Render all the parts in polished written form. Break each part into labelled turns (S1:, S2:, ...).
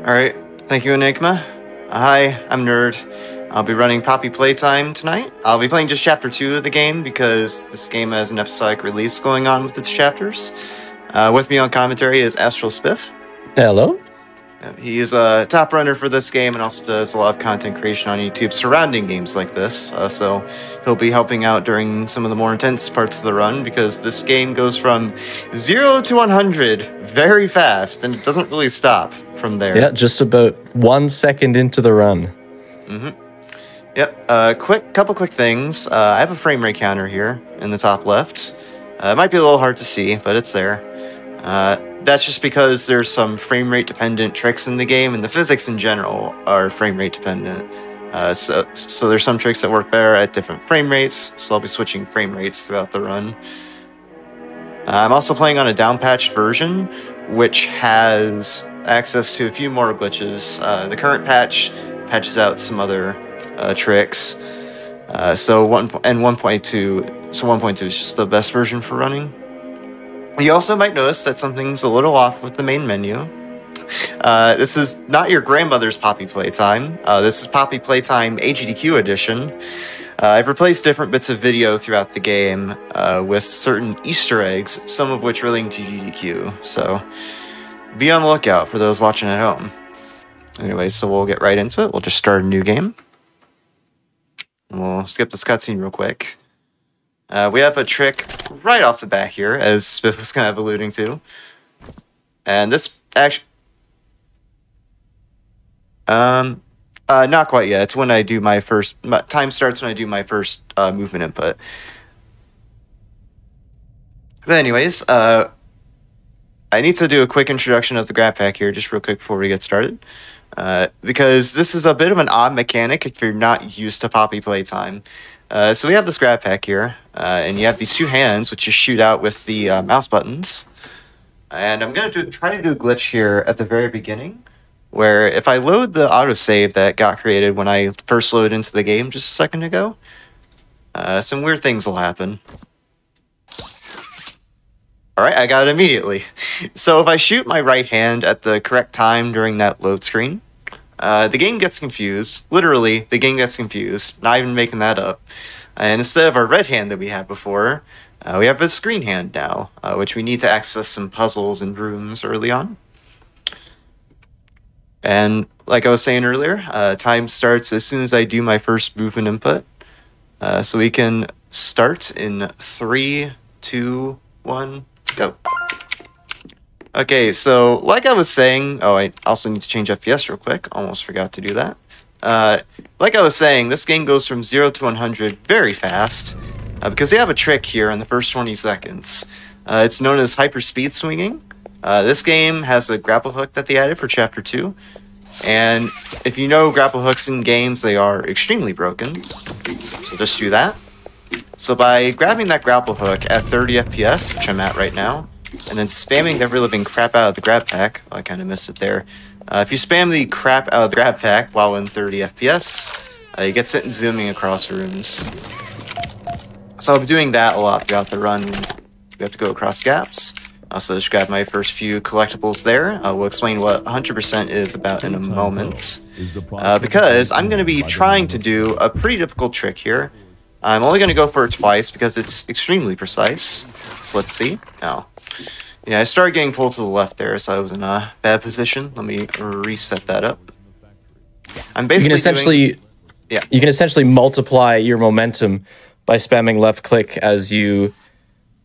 S1: Alright, thank you, Enigma. Hi, I'm Nerd. I'll be running Poppy Playtime tonight. I'll be playing just Chapter 2 of the game because this game has an episodic release going on with its chapters. With me on commentary is AstralSpiff.
S2: Hello.
S1: He is a top runner for this game and also does a lot of content creation on YouTube surrounding games like this. So he'll be helping out during some of the more intense parts of the run because this game goes from 0 to 100 very fast and it doesn't really stop from there.
S2: Yeah, just about 1 second into the run.
S1: Mm-hmm. Yep. Couple quick things. I have a frame rate counter here in the top left. It might be a little hard to see, but it's there. That's just because there's some frame rate dependent tricks in the game, and the physics in general are frame rate dependent. So there's some tricks that work better at different frame rates, so I'll be switching frame rates throughout the run. I'm also playing on a downpatched version, which has access to a few more glitches. The current patch patches out some other tricks. So 1.2 is just the best version for running. You also might notice that something's a little off with the main menu. This is not your grandmother's Poppy Playtime. This is Poppy Playtime AGDQ edition. I've replaced different bits of video throughout the game with certain Easter eggs, some of which relate to GDQ. So be on the lookout for those watching at home. Anyway, so we'll get right into it. We'll just start a new game. And we'll skip this cutscene real quick. We have a trick right off the bat here, as Spiff was kind of alluding to. And this actually... not quite yet. It's when I do my first... Time starts when I do my first movement input. But anyways, I need to do a quick introduction of the grab pack here, just real quick before we get started. Because this is a bit of an odd mechanic if you're not used to Poppy Playtime. So we have this grab pack here, and you have these two hands which you shoot out with the mouse buttons. And I'm going to try to do a glitch here at the very beginning, where if I load the autosave that got created when I first loaded into the game just a second ago, some weird things will happen. Alright, I got it immediately. So if I shoot my right hand at the correct time during that load screen, the game gets confused. Literally, the game gets confused. Not even making that up. And instead of our red hand that we had before, we have a screen hand now, which we need to access some puzzles and rooms early on. And like I was saying earlier, time starts as soon as I do my first movement input. So we can start in 3, 2, 1, go. Okay, so like I was saying, I also need to change FPS real quick. Almost forgot to do that. Like I was saying, this game goes from 0 to 100 very fast because they have a trick here in the first 20 seconds. It's known as hyper speed swinging. This game has a grapple hook that they added for Chapter 2. And if you know grapple hooks in games, they are extremely broken. So just do that. So by grabbing that grapple hook at 30 FPS, which I'm at right now, and then spamming the ever-living crap out of the grab pack. I kind of missed it there. If you spam the crap out of the grab pack while in 30 FPS, you get sent zooming across rooms. So I'll be doing that a lot throughout the run. We have to go across gaps. Also, just grab my first few collectibles there. We'll explain what 100% is about in a moment. Because I'm going to be trying to do a pretty difficult trick here. I'm only going to go for it twice because it's extremely precise. So let's see. Oh. Yeah, I started getting pulled to the left there, so I was in a bad position. Let me reset that up. I'm basically
S2: you can essentially multiply your momentum by spamming left click as you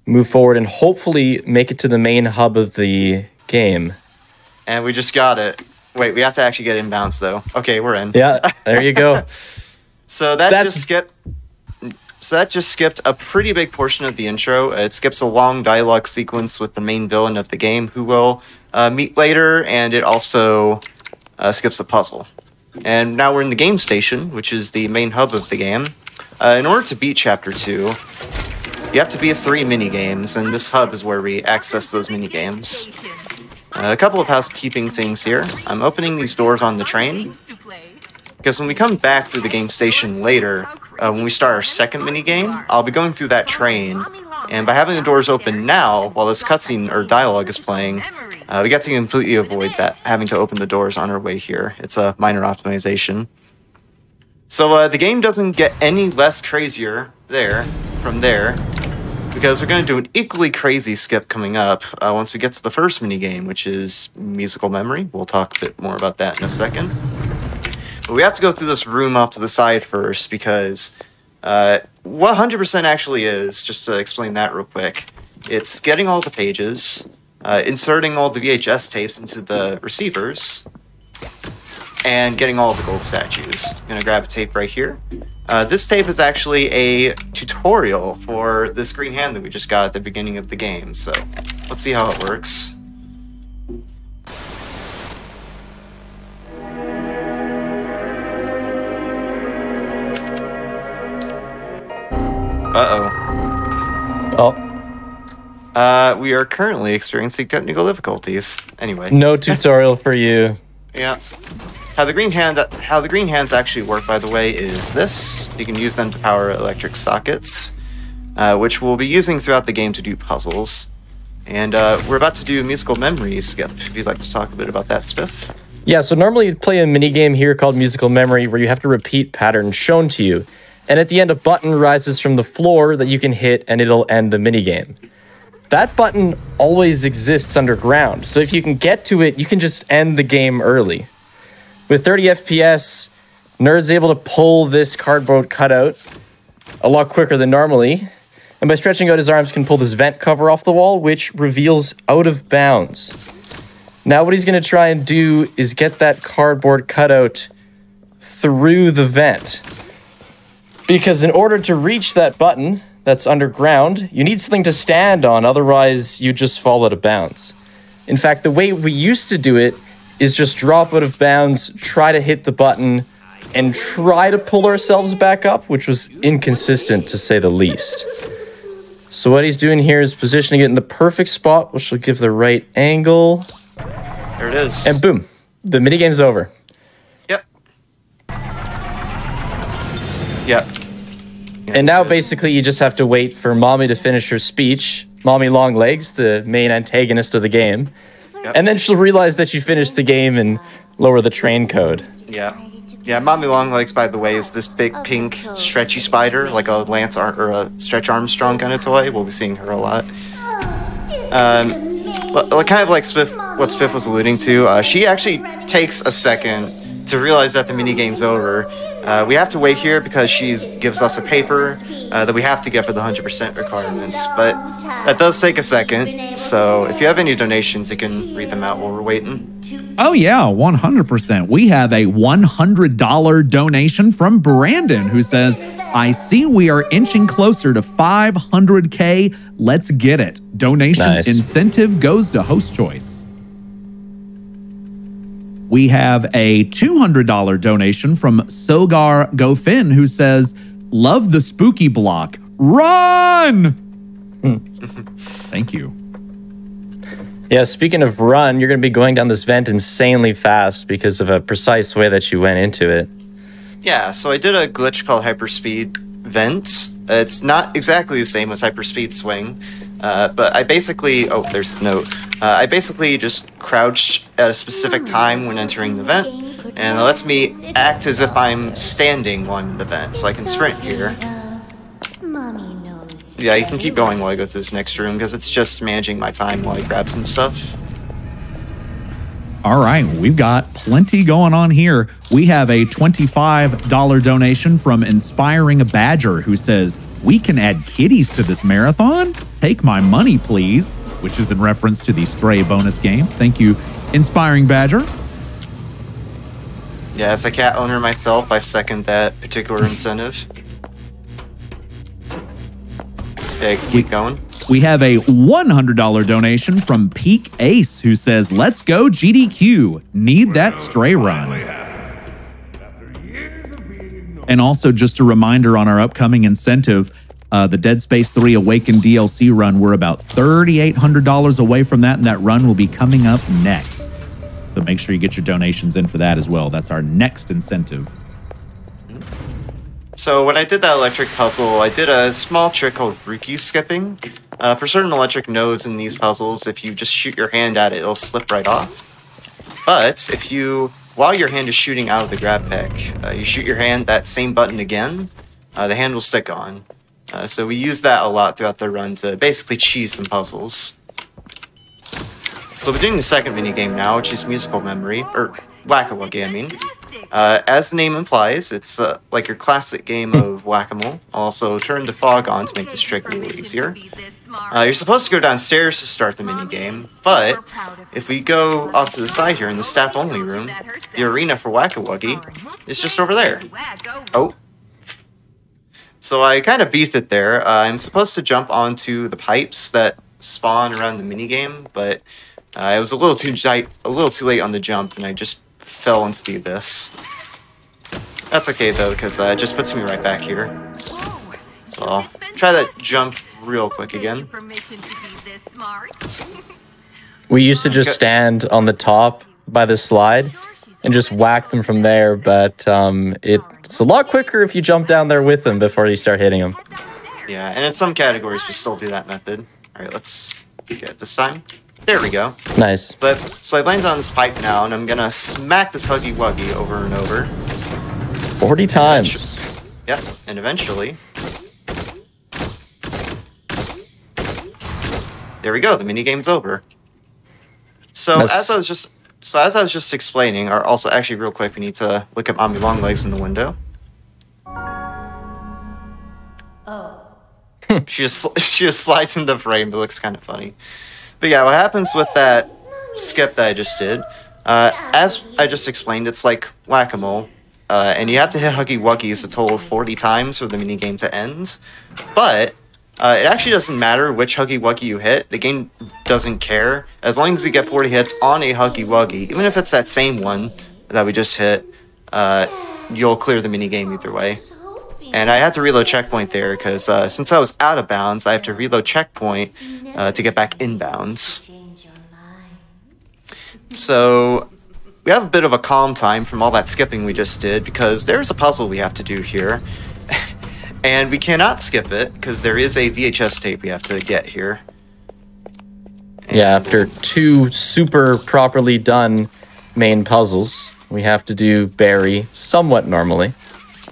S2: move forward and hopefully make it to the main hub of the game.
S1: And we just got it. Wait, we have to actually get inbounds though. Okay, we're in.
S2: Yeah, there you go.
S1: So that just skipped a pretty big portion of the intro. It skips a long dialogue sequence with the main villain of the game, who we'll meet later, and it also skips a puzzle. And now we're in the game station, which is the main hub of the game. In order to beat Chapter 2, you have to beat 3 minigames, and this hub is where we access those minigames. A couple of housekeeping things here. I'm opening these doors on the train, because when we come back through the game station later, when we start our second minigame, I'll be going through that train, And by having the doors open now, while this cutscene or dialogue is playing, we get to completely avoid that, having to open the doors on our way here. It's a minor optimization. So the game doesn't get any less crazier from there, because we're going to do an equally crazy skip coming up once we get to the first minigame, which is musical memory. We'll talk a bit more about that in a second. But we have to go through this room off to the side first, because what 100% actually is, just to explain that real quick, it's getting all the pages, inserting all the VHS tapes into the receivers, and getting all the gold statues. I'm going to grab a tape right here. This tape is actually a tutorial for this green hand that we just got at the beginning of the game, so let's see how it works.
S2: Oh.
S1: We are currently experiencing technical difficulties. Anyway.
S2: No tutorial for you.
S1: Yeah. How the green hands actually work, by the way, is this. You can use them to power electric sockets, which we'll be using throughout the game to do puzzles. And we're about to do a musical memory skip. If you'd like to talk a bit about that, Spiff.
S2: Yeah, so normally you'd play a minigame here called musical memory where you have to repeat patterns shown to you. And at the end, a button rises from the floor that you can hit and it'll end the minigame. That button always exists underground, so if you can get to it, you can just end the game early. With 30 FPS, Nerd's able to pull this cardboard cutout a lot quicker than normally, and by stretching out his arms can pull this vent cover off the wall, which reveals out of bounds. Now what he's going to try and do is get that cardboard cutout through the vent. Because in order to reach that button that's underground, you need something to stand on, otherwise you just fall out of bounds. In fact, the way we used to do it is just drop out of bounds, try to hit the button, and try to pull ourselves back up, which was inconsistent to say the least. So what he's doing here is positioning it in the perfect spot, which will give the right angle.
S1: There it is.
S2: And boom, the minigame's over.
S1: Yep. Yep.
S2: And now basically you just have to wait for Mommy to finish her speech. Mommy Longlegs, the main antagonist of the game.
S1: Yep.
S2: And then she'll realize that you finished the game and lower the train code.
S1: Yeah. Yeah, Mommy Longlegs, by the way, is this big pink stretchy spider, like a or a Stretch Armstrong kind of toy. We'll be seeing her a lot. Kind of like what Spiff was alluding to, she actually takes a second to realize that the minigame's over. We have to wait here because she gives us a paper that we have to get for the 100% requirements, but that does take a second, so if you have any donations, you can read them out while we're waiting.
S3: Oh yeah, 100%. We have a $100 donation from Brandon who says, I see we are inching closer to 500K. Let's get it. Donation incentive goes to host choice. We have a $200 donation from Sogar Gofin who says, love the spooky block. Run! Thank you.
S2: Yeah, speaking of run, you're going to be going down this vent insanely fast because of a precise way that you went into it.
S1: Yeah, so I did a glitch called Hyperspeed Vent. It's not exactly the same as Hyperspeed Swing, but I basically... Oh, there's a note. I basically just crouch at a specific time when entering the vent, and it lets me act as if I'm standing on the vent, so I can sprint here. Yeah, you can keep going while I go to this next room, because it's just managing my time while I grab some stuff.
S3: All right, we've got plenty going on here. We have a $25 donation from Inspiring Badger who says, we can add kitties to this marathon? Take my money, please. Which is in reference to the Stray bonus game. Thank you, Inspiring Badger.
S1: Yeah, as a cat owner myself, I second that particular incentive. Okay, keep going.
S3: We have a $100 donation from Peak Ace who says, let's go GDQ. Need that Stray run. And also just a reminder on our upcoming incentive, the Dead Space 3 Awakened DLC run, we're about $3,800 away from that, and that run will be coming up next. So make sure you get your donations in for that as well. That's our next incentive.
S1: So when I did that electric puzzle, I did a small trick called Rookie skipping. For certain electric nodes in these puzzles, if you just shoot your hand at it, it'll slip right off. But if you, while your hand is shooting out of the grab pack, you shoot your hand, that same button again, the hand will stick on. So we use that a lot throughout the run to basically cheese some puzzles. So we're doing the second minigame now, which is musical memory, or whack-a-wuggy, I mean. As the name implies, it's like your classic game of whack-a-mole. Also, turn the fog on to make this trick a little easier. You're supposed to go downstairs to start the minigame, but if we go off to the side here in the staff-only room, the arena for whack-a-wuggy is just over there. Oh. So I kind of beefed it there. I'm supposed to jump onto the pipes that spawn around the minigame, but I was a little too late on the jump, and I just fell into the abyss. That's okay though, because it just puts me right back here. So I'll try that jump real quick again.
S2: We used to just stand on the top by the slide and just whack them from there, but it's a lot quicker if you jump down there with them before you start hitting them.
S1: Yeah, and in some categories, we still do that method. All right, let's get it this time. There we go.
S2: Nice.
S1: So I've landed on this pipe now, and I'm gonna smack this Huggy Wuggy over and over.
S2: 40 times.
S1: Yep, and eventually... There we go, the minigame's over. So as I was just explaining, or also actually real quick, we need to look at Mommy Longlegs in the window.
S4: Oh.
S1: She just slides into frame, it looks kind of funny. But yeah, what happens with that skip that I just did, as I just explained, it's like whack-a-mole, and you have to hit Huggy Wuggies a total of 40 times for the minigame to end. But it actually doesn't matter which Huggy Wuggy you hit, the game doesn't care. As long as you get 40 hits on a Huggy Wuggy, even if it's that same one that we just hit, you'll clear the minigame either way. And I had to reload checkpoint there, because since I was out of bounds, I have to reload checkpoint to get back inbounds. So we have a bit of a calm time from all that skipping we just did, because there's a puzzle we have to do here. And we cannot skip it, because there is a VHS tape we have to get here. And
S2: yeah, after 2 super properly done main puzzles, we have to do Barry somewhat normally.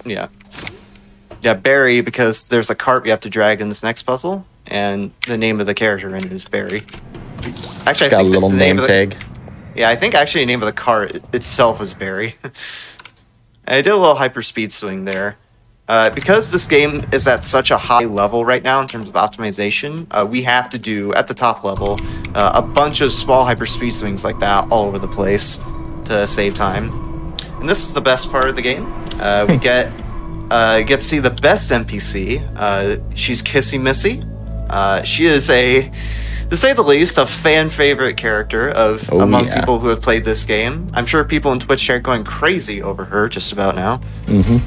S1: Yeah. Yeah, Barry, because there's a cart we have to drag in this next puzzle, and the name of the character in it is Barry. Actually,
S2: Got a little name tag.
S1: Yeah, I think actually the name of the cart itself is Barry. And I did a little hyperspeed swing there. Because this game is at such a high level right now in terms of optimization, we have to do, at the top level, a bunch of small hyperspeed swings like that all over the place to save time. And this is the best part of the game. We get to see the best NPC. She's Kissy Missy. She is to say the least, a fan favorite character among people who have played this game. I'm sure people in Twitch chat are going crazy over her just about now.
S2: Mm-hmm.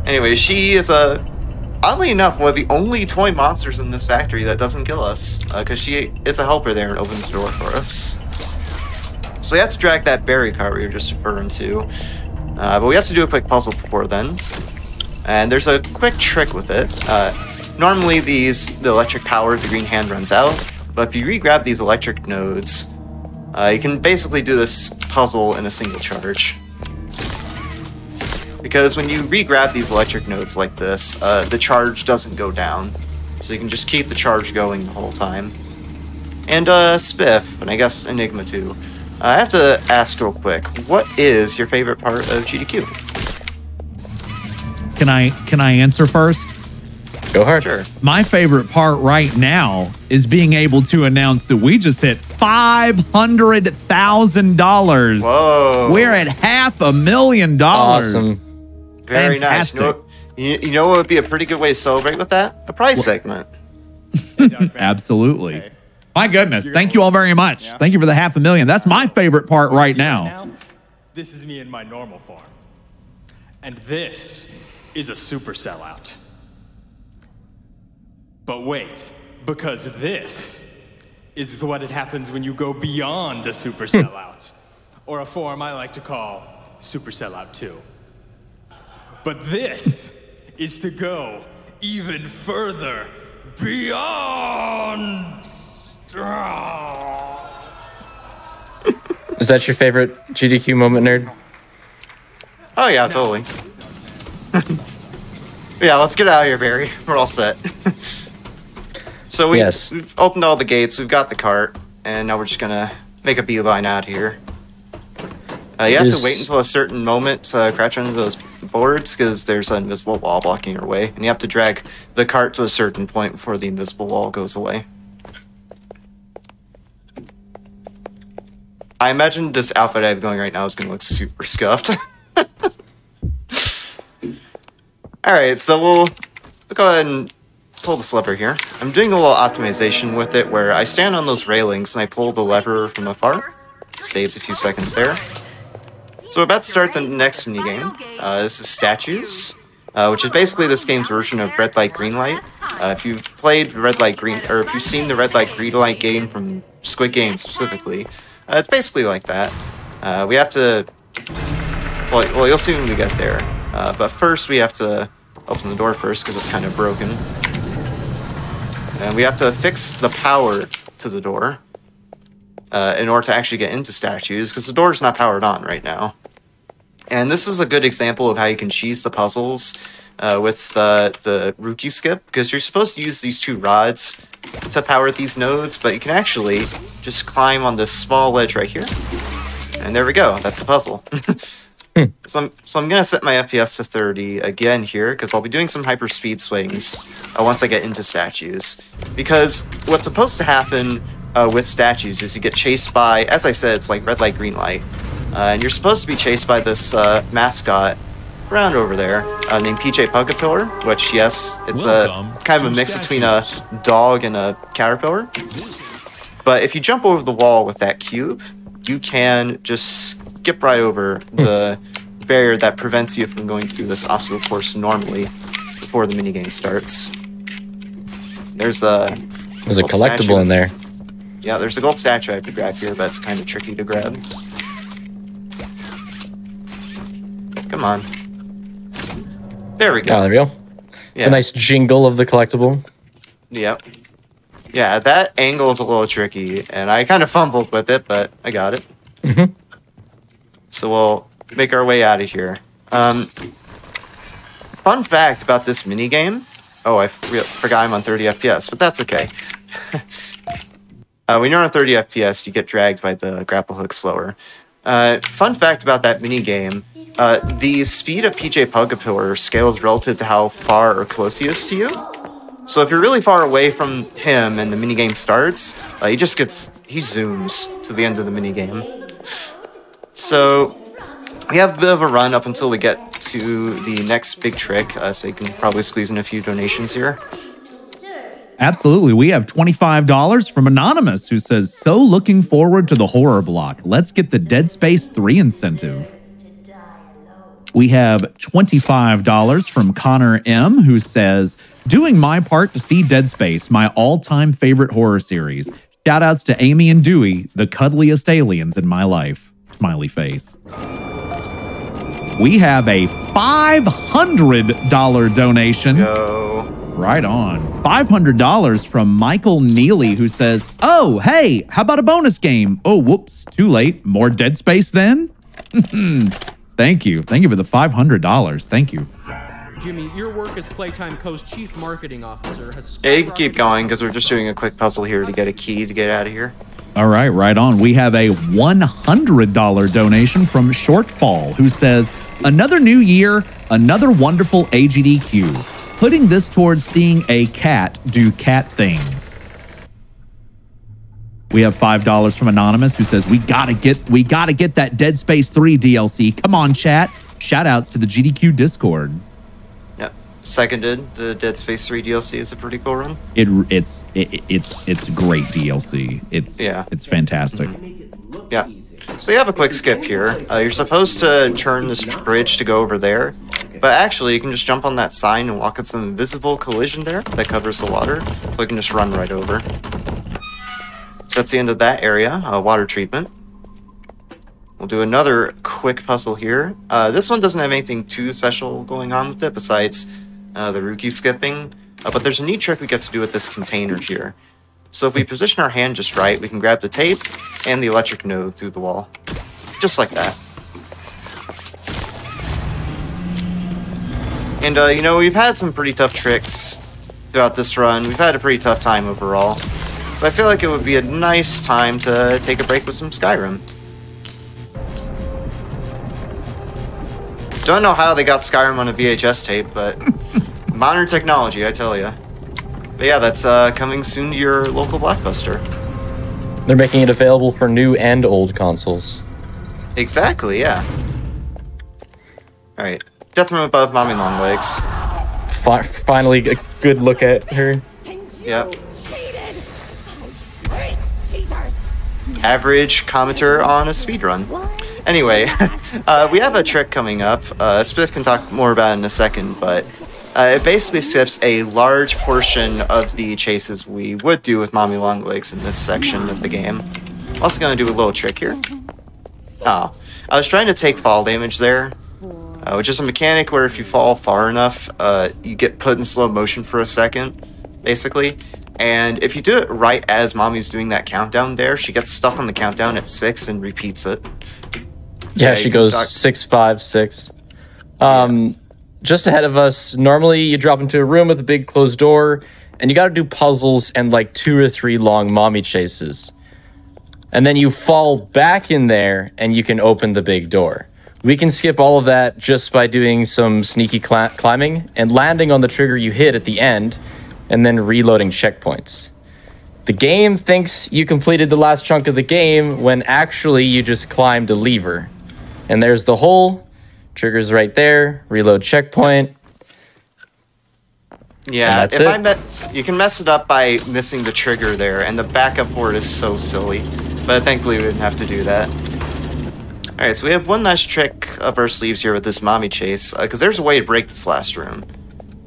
S1: Anyway, she is oddly enough, one of the only toy monsters in this factory that doesn't kill us, because she is a helper there and opens the door for us. So we have to drag that berry cart we were just referring to. But we have to do a quick puzzle before then. And there's a quick trick with it. Normally the electric power of the green hand runs out, but if you re-grab these electric nodes, you can basically do this puzzle in a single charge. Because when you re-grab these electric nodes like this, the charge doesn't go down. So you can just keep the charge going the whole time. And Spiff, and I guess Enigma too. I have to ask real quick, what is your favorite part of GDQ?
S3: Can I answer first?
S2: Go hard.
S1: Sure.
S3: My favorite part right now is being able to announce that we just hit $500,000.
S1: Whoa.
S3: We're at $500,000.
S2: Awesome.
S1: Very
S3: Fantastic.
S1: nice. You know what would be a pretty good way to celebrate with that? A prize segment.
S3: Absolutely. My goodness. Thank you all very much.
S5: Yeah.
S3: Thank you for the $500,000. That's my favorite part right now.
S5: This is me in my normal form. And this is a super sellout. But wait, because this is what it happens when you go beyond a super sellout. Or a form I like to call super sellout 2. But this is to go even further beyond.
S2: Is that your favorite GDQ moment, nerd?
S1: Oh yeah, totally. Yeah, let's get out of here, Barry. We're all set. So we've opened all the gates, we've got the cart, and now we're just gonna make a beeline out here. You have to wait until a certain moment to crouch under those boards, because there's an invisible wall blocking your way, and you have to drag the cart to a certain point before the invisible wall goes away. I imagine this outfit I have going right now is going to look super scuffed. Alright, so we'll go ahead and pull the lever here. I'm doing a little optimization with it where I stand on those railings and I pull the lever from afar. Saves a few seconds there. So we're about to start the next minigame. This is Statues, which is basically this game's version of Red Light, Green Light. If you've played Red Light, Green, or if you've seen the Red Light, Green Light game from Squid Game specifically, it's basically like that. We have to... Well, you'll see when we get there. But first we have to open the door first because it's kind of broken. And we have to fix the power to the door in order to actually get into Statues, because the door is not powered on right now. And this is a good example of how you can cheese the puzzles with the rookie skip, because you're supposed to use these two rods to power these nodes, but you can actually just climb on this small ledge right here. And there we go, that's the puzzle. So I'm going to set my FPS to 30 again here, because I'll be doing some hyperspeed swings once I get into Statues. Because what's supposed to happen with Statues is you get chased by, as I said, it's like Red Light, Green Light. And you're supposed to be chased by this mascot around over there named PJ Pugapillar, which, yes, it's kind of a mix between a dog and a caterpillar. But if you jump over the wall with that cube, you can just skip right over the barrier that prevents you from going through this obstacle course normally before the minigame starts. There's a
S2: collectible
S1: statue
S2: in there.
S1: Yeah, there's a gold statue I have to grab here, but it's kind of tricky to grab. Come on. There we go.
S2: Oh, there we go.
S1: Yeah.
S2: The nice jingle of the collectible.
S1: Yep. Yeah, that angle is a little tricky, and I kind of fumbled with it, but I got it.
S2: Mm-hmm.
S1: So we'll make our way out of here. Fun fact about this minigame. Oh, I forgot I'm on 30 FPS, but that's okay. When you're on 30 FPS, you get dragged by the grapple hook slower. Fun fact about that minigame. The speed of PJ Pugapillar scales relative to how far or close he is to you. So if you're really far away from him and the minigame starts, he zooms to the end of the minigame. So we have a bit of a run up until we get to the next big trick, so you can probably squeeze in a few donations here.
S3: Absolutely. We have $25 from Anonymous, who says, so looking forward to the horror block. Let's get the Dead Space 3 incentive. We have $25 from Connor M, who says, doing my part to see Dead Space, my all-time favorite horror series. Shoutouts to Amy and Dewey, the cuddliest aliens in my life. Smiley face. We have a $500 donation.
S1: Go.
S3: Right on. $500 from Michael Neely, who says, oh, hey, how about a bonus game? Oh, whoops, too late. More Dead Space then? Thank you. Thank you for the $500. Thank you.
S4: Jimmy, your work as Playtime Co.'s chief marketing officer has...
S1: Yeah, you can keep going, because we're just doing a quick puzzle here to get a key to get out of here.
S3: All right, right on. We have a $100 donation from Shortfall, who says, another new year, another wonderful AGDQ. Putting this towards seeing a cat do cat things. We have $5 from Anonymous, who says, we gotta get that Dead Space 3 DLC. Come on, chat. Shout outs to the GDQ Discord.
S1: Yep. Seconded. The Dead Space 3 DLC is a pretty cool run.
S3: It's great DLC. It's fantastic.
S1: Yeah. So you have a quick skip here. You're supposed to turn this bridge to go over there, but actually you can just jump on that sign and walk on some invisible collision there that covers the water, so you can just run right over. So that's the end of that area, water treatment. We'll do another quick puzzle here. This one doesn't have anything too special going on with it besides the rookie skipping. But there's a neat trick we get to do with this container here. So if we position our hand just right, we can grab the tape and the electric node through the wall. Just like that. And, you know, we've had some pretty tough tricks throughout this run. We've had a pretty tough time overall. So I feel like it would be a nice time to take a break with some Skyrim. Don't know how they got Skyrim on a VHS tape, but modern technology, I tell ya. But yeah, that's coming soon to your local Blockbuster.
S2: They're making it available for new and old consoles.
S1: Exactly, yeah. Alright. Death Room above Mommy Longlegs.
S2: Finally, a good look at her.
S1: Yep. Average commenter on a speedrun. Anyway, we have a trick coming up. Spiff can talk more about it in a second, but it basically skips a large portion of the chases we would do with Mommy Longlegs in this section of the game. Also gonna do a little trick here. Oh, I was trying to take fall damage there, which is a mechanic where if you fall far enough, you get put in slow motion for a second, basically. And if you do it right as Mommy's doing that countdown there, she gets stuck on the countdown at 6 and repeats it.
S2: Yeah, she goes 6, 5, 6. Just ahead of us, normally you drop into a room with a big closed door, and you gotta do puzzles and like 2 or 3 long mommy chases. And then you fall back in there, and you can open the big door. We can skip all of that just by doing some sneaky climbing and landing on the trigger you hit at the end, and then reloading checkpoints. The game thinks you completed the last chunk of the game when actually you just climbed a lever. And there's the hole, trigger's right there, reload checkpoint.
S1: Yeah, you can mess it up by missing the trigger there, and the backup for it is so silly. But thankfully we didn't have to do that. Alright, so we have one last trick up our sleeves here with this mommy chase, because there's a way to break this last room.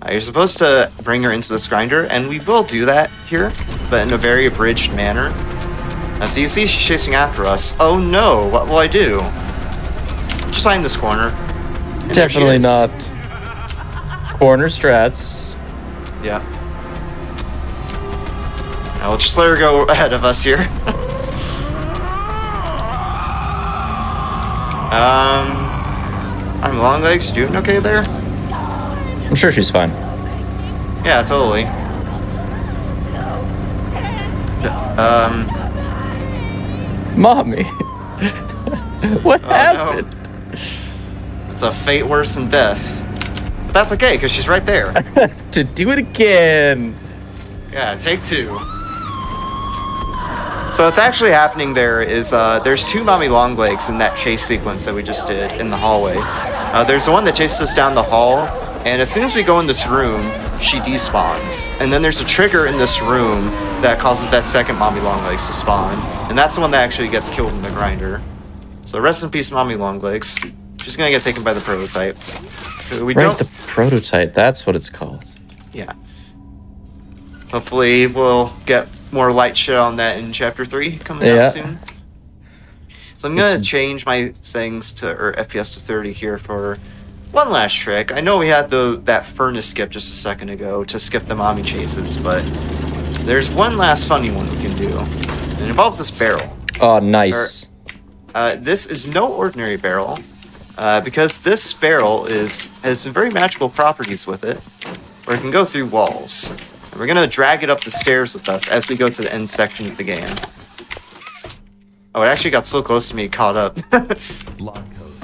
S1: You're supposed to bring her into this grinder, and we will do that here, but in a very abridged manner. So you see she's chasing after us. Oh no, what will I do? Just hide in this corner. And
S2: definitely not. Corner strats.
S1: Yeah. Now we'll just let her go ahead of us here. I'm Longlegs, doing okay there?
S2: I'm sure she's fine.
S1: Yeah, totally.
S2: Mommy. What happened?
S1: No. It's a fate worse than death. But that's okay, because she's right there.
S2: To do it again.
S1: Yeah, take 2. So what's actually happening there is there's 2 Mommy Longlegs in that chase sequence that we just did in the hallway. There's the one that chases us down the hall, and as soon as we go in this room, she despawns. And then there's a trigger in this room that causes that second Mommy Longlegs to spawn. And that's the one that actually gets killed in the grinder. So rest in peace, Mommy Longlegs. She's gonna get taken by the prototype.
S2: The prototype, that's what it's called.
S1: Yeah. Hopefully we'll get more light shit on that in Chapter 3 coming out soon. So I'm gonna change my settings to FPS to 30 here for one last trick. I know we had that furnace skip just a second ago to skip the mommy chases, but there's one last funny one we can do. And it involves this barrel.
S2: Oh, nice.
S1: This is no ordinary barrel, because this barrel has some very magical properties with it, where it can go through walls. And we're gonna drag it up the stairs with us as we go to the end section of the game. Oh, it actually got so close to me, caught up.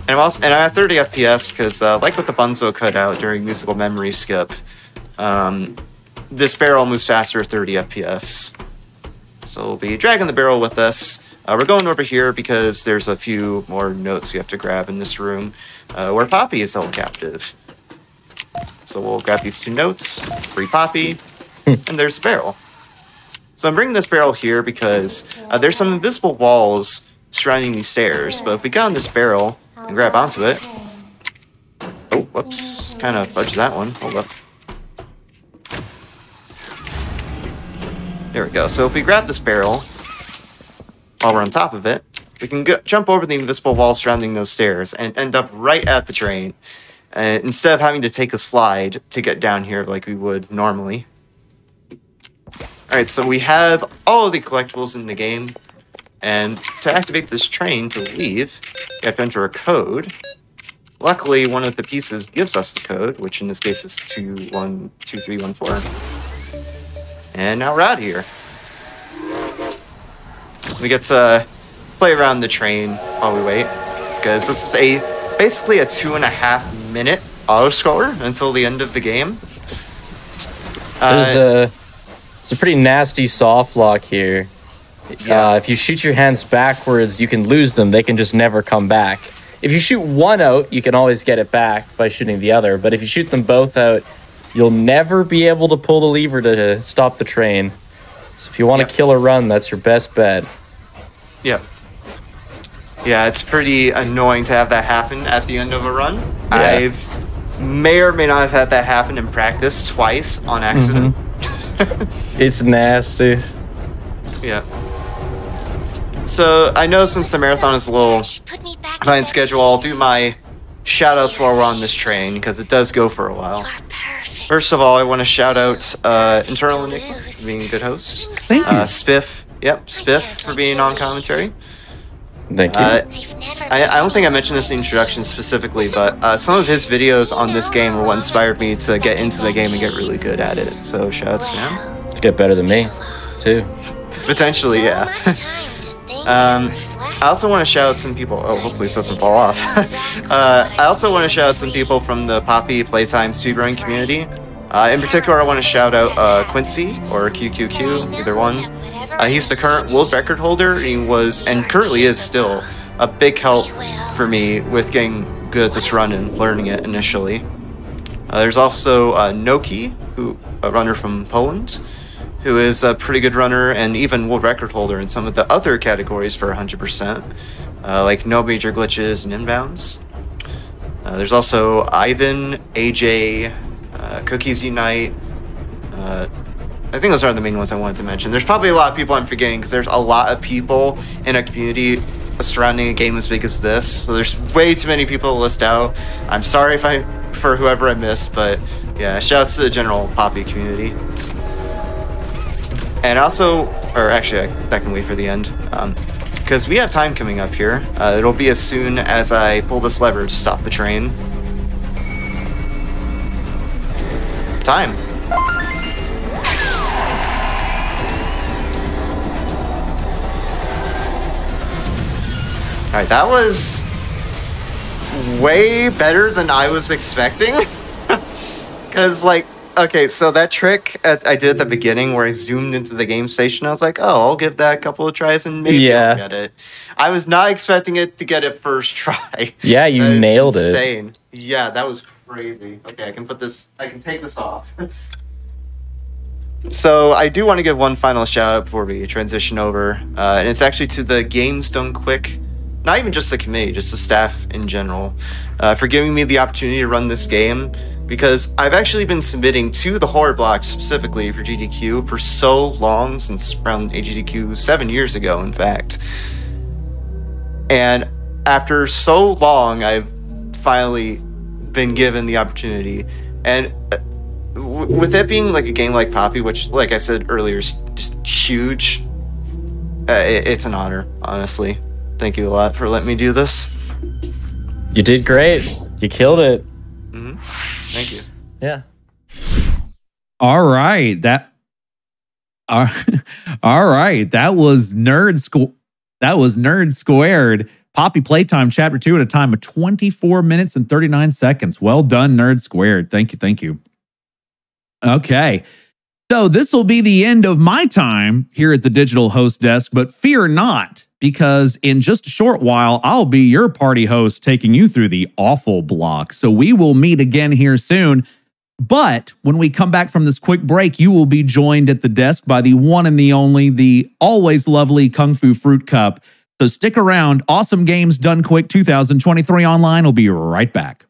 S1: And I'm at 30 FPS because, like with the Bunzo cutout during musical memory skip, this barrel moves faster at 30 FPS. So we'll be dragging the barrel with us. We're going over here because there's a few more notes we have to grab in this room, where Poppy is held captive. So we'll grab these 2 notes, free Poppy, and there's the barrel. So I'm bringing this barrel here because there's some invisible walls surrounding these stairs, but if we get on this barrel and grab onto it... Oh, whoops. Kind of fudged that one. Hold up. There we go. So if we grab this barrel while we're on top of it, we can jump over the invisible wall surrounding those stairs and end up right at the train, instead of having to take a slide to get down here like we would normally. Alright, so we have all of the collectibles in the game. And to activate this train to leave, you have to enter a code. Luckily, one of the pieces gives us the code, which in this case is 212314. And now we're out of here. We get to play around the train while we wait, because this is basically a 2.5 minute auto-scroller until the end of the game.
S2: It's a pretty nasty soft lock here.
S1: Yeah.
S2: If you shoot your hands backwards, you can lose them. They can just never come back. If you shoot one out, you can always get it back by shooting the other. But if you shoot them both out, you'll never be able to pull the lever to stop the train. So if you want to kill a run, that's your best bet.
S1: Yep. Yeah, it's pretty annoying to have that happen at the end of a run.
S2: Yeah.
S1: I've may or may not have had that happen in practice twice on accident.
S2: It's nasty.
S1: Yeah. So I know since the marathon is a little behind schedule, I'll do my shout outs while we're on this train because it does go for a while. First of all, I want to shout out AnEternalEnigma for being a good host.
S3: Thank you.
S1: Spiff, Spiff for being on commentary.
S2: Thank you.
S1: I don't think I mentioned this in the introduction specifically, but some of his videos on this game were what inspired me to get into the game and get really good at it. So shout outs to him.
S2: To get better than me, too.
S1: Potentially, yeah. I also want to shout out some people. Oh, hopefully this doesn't fall off. I also want to shout out some people from the Poppy Playtime speedrun community. In particular, I want to shout out Quincy or QQQ, either one. He's the current world record holder. He was, and currently is still, a big help for me with getting good at this run and learning it initially. There's also Noki, a runner from Poland, who is a pretty good runner and even world record holder in some of the other categories for 100%, like no major glitches and inbounds. There's also Ivan, AJ, Cookies Unite. I think those are the main ones I wanted to mention. There's probably a lot of people I'm forgetting because there's a lot of people in a community surrounding a game as big as this. So there's way too many people to list out. I'm sorry for whoever I missed, but yeah, shouts to the general Poppy community. And also, or actually, that can wait for the end, because we have time coming up here. It'll be as soon as I pull this lever to stop the train. Time. Alright, that was way better than I was expecting. Because, like, okay, so that trick I did at the beginning where I zoomed into the game station, I was like, oh, I'll give that a couple of tries and maybe I'll get it. I was not expecting it to get it first try.
S2: Yeah, you nailed it.
S1: Insane. Yeah, that was crazy. Okay, I can take this off. So I do want to give one final shout out before we transition over, and it's actually to the Games Done Quick, not even just the committee, just the staff in general, for giving me the opportunity to run this game, because I've actually been submitting to the horror block specifically for GDQ for so long, since around AGDQ 7 years ago, in fact. And after so long, I've finally been given the opportunity, and with it being like a game like Poppy, which, like I said earlier, is just huge, it's an honor, honestly. Thank you a lot for letting me do this.
S2: You did great. You killed it.
S1: Mm-hmm. Thank you.
S2: Yeah.
S3: All right. All right. That was Nerd Squared. Poppy Playtime Chapter 2 at a time of 24 minutes and 39 seconds. Well done, Nerd Squared. Thank you. Thank you. Okay. So this will be the end of my time here at the Digital Host Desk, but fear not, because in just a short while, I'll be your party host taking you through the awful block. So we will meet again here soon. But when we come back from this quick break, you will be joined at the desk by the one and the only, the always lovely Kung Fu Fruit Cup. So stick around. Awesome Games Done Quick 2023 Online will be right back.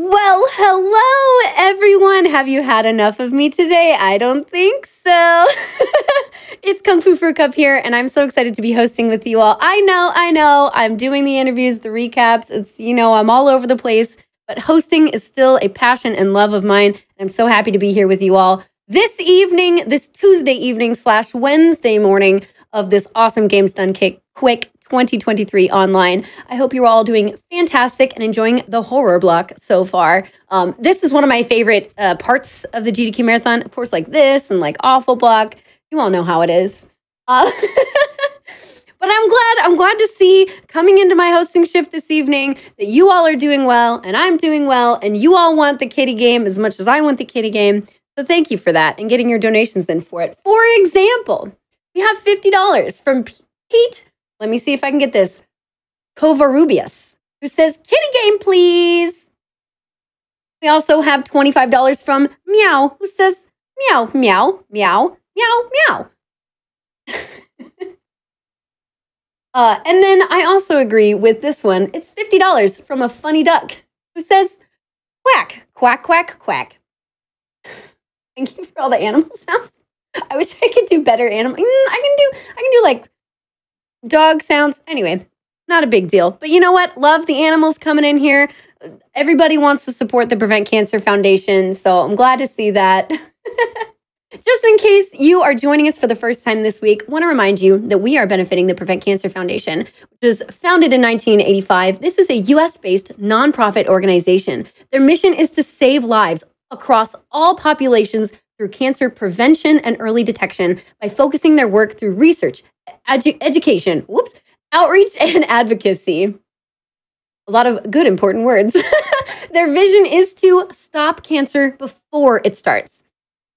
S6: Well, hello, everyone. Have you had enough of me today? I don't think so. It's Kung Fu Fruit Cup here, and I'm so excited to be hosting with you all. I know. I'm doing the interviews, the recaps. It's, I'm all over the place, but hosting is still a passion and love of mine. I'm so happy to be here with you all this evening, this Tuesday evening / Wednesday morning of this awesome Games Done Quick 2023 online. I hope you're all doing fantastic and enjoying the horror block so far. This is one of my favorite parts of the GDQ Marathon. Of course, like this and like Awful Block. You all know how it is. But I'm glad to see coming into my hosting shift this evening that you all are doing well and I'm doing well and you all want the kitty game as much as I want the kitty game. So thank you for that and getting your donations in for it. For example, we have $50 from Pete. Let me see if I can get this. Covarubius, who says, kitty game, please. We also have $25 from Meow, who says, meow, meow, meow, meow, meow. And then I also agree with this one. It's $50 from a funny duck, who says, quack, quack, quack, quack. Thank you for all the animal sounds. I wish I could do better animal. I can do like dog sounds. Anyway, not a big deal. But you know what? Love the animals coming in here. Everybody wants to support the Prevent Cancer Foundation, so I'm glad to see that. Just in case you are joining us for the first time this week, I want to remind you that we are benefiting the Prevent Cancer Foundation, which was founded in 1985. This is a U.S.-based nonprofit organization. Their mission is to save lives across all populations through cancer prevention and early detection by focusing their work through research, education, outreach, and advocacy. A lot of good, important words. Their vision is to stop cancer before it starts.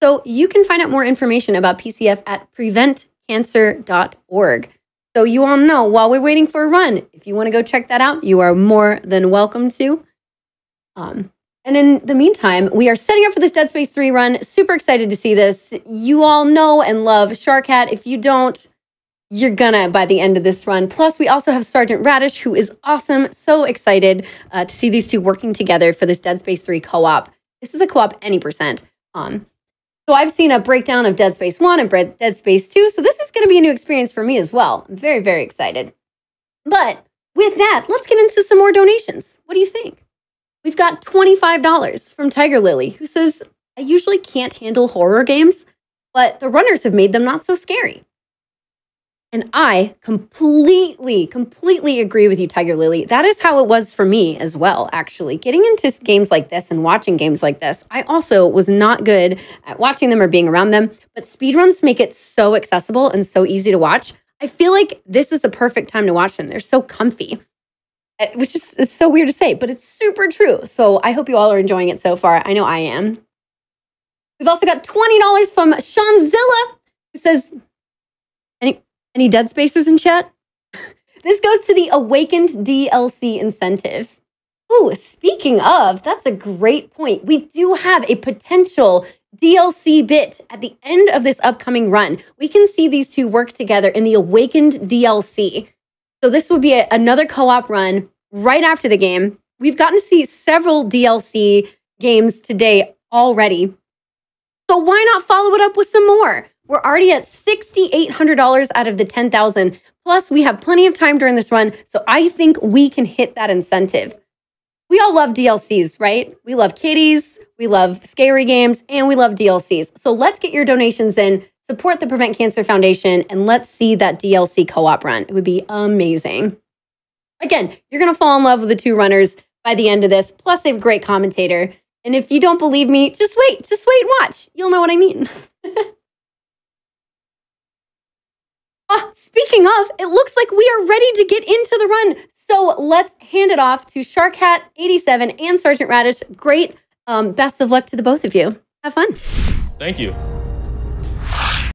S6: So you can find out more information about PCF at preventcancer.org. So you all know, while we're waiting for a run, if you want to go check that out, you are more than welcome to. And in the meantime, we are setting up for this Dead Space 3 run. Super excited to see this. You all know and love Sharkat. If you don't, you're gonna by the end of this run. Plus, we also have Sergeant Radish, who is awesome. So excited to see these two working together for this Dead Space 3 co-op. This is a co-op any percent. So I've seen a breakdown of Dead Space 1 and Dead Space 2, so this is going to be a new experience for me as well. I'm very, very excited. But with that, let's get into some more donations. What do you think? We've got $25 from Tiger Lily, who says, I usually can't handle horror games, but the runners have made them not so scary. And I completely agree with you, Tiger Lily. That is how it was for me as well, actually. Getting into games like this and watching games like this, I also was not good at watching them or being around them, but speedruns make it so accessible and so easy to watch. I feel like this is the perfect time to watch them. They're so comfy, which is so weird to say, but it's super true. So I hope you all are enjoying it so far. I know I am. We've also got $20 from Seanzilla, who says, any Dead Spacers in chat? This goes to the Awakened DLC incentive. Ooh, speaking of, that's a great point. We do have a potential DLC bit at the end of this upcoming run. We can see these two work together in the Awakened DLC. So this would be another co-op run right after the game. We've gotten to see several DLC games today already. So why not follow it up with some more? We're already at $6,800 out of the $10,000. Plus, we have plenty of time during this run, so I think we can hit that incentive. We all love DLCs, right? We love kitties, we love scary games, and we love DLCs. So let's get your donations in, support the Prevent Cancer Foundation, and let's see that DLC co-op run. It would be amazing. Again, you're going to fall in love with the two runners by the end of this. Plus, they have a great commentator. And if you don't believe me, just wait and watch. You'll know what I mean. Speaking of, it looks like we are ready to get into the run. So let's hand it off to Sharkat87 and Sergeant Radish. Great. Best of luck to the both of you. Have fun.
S2: Thank you.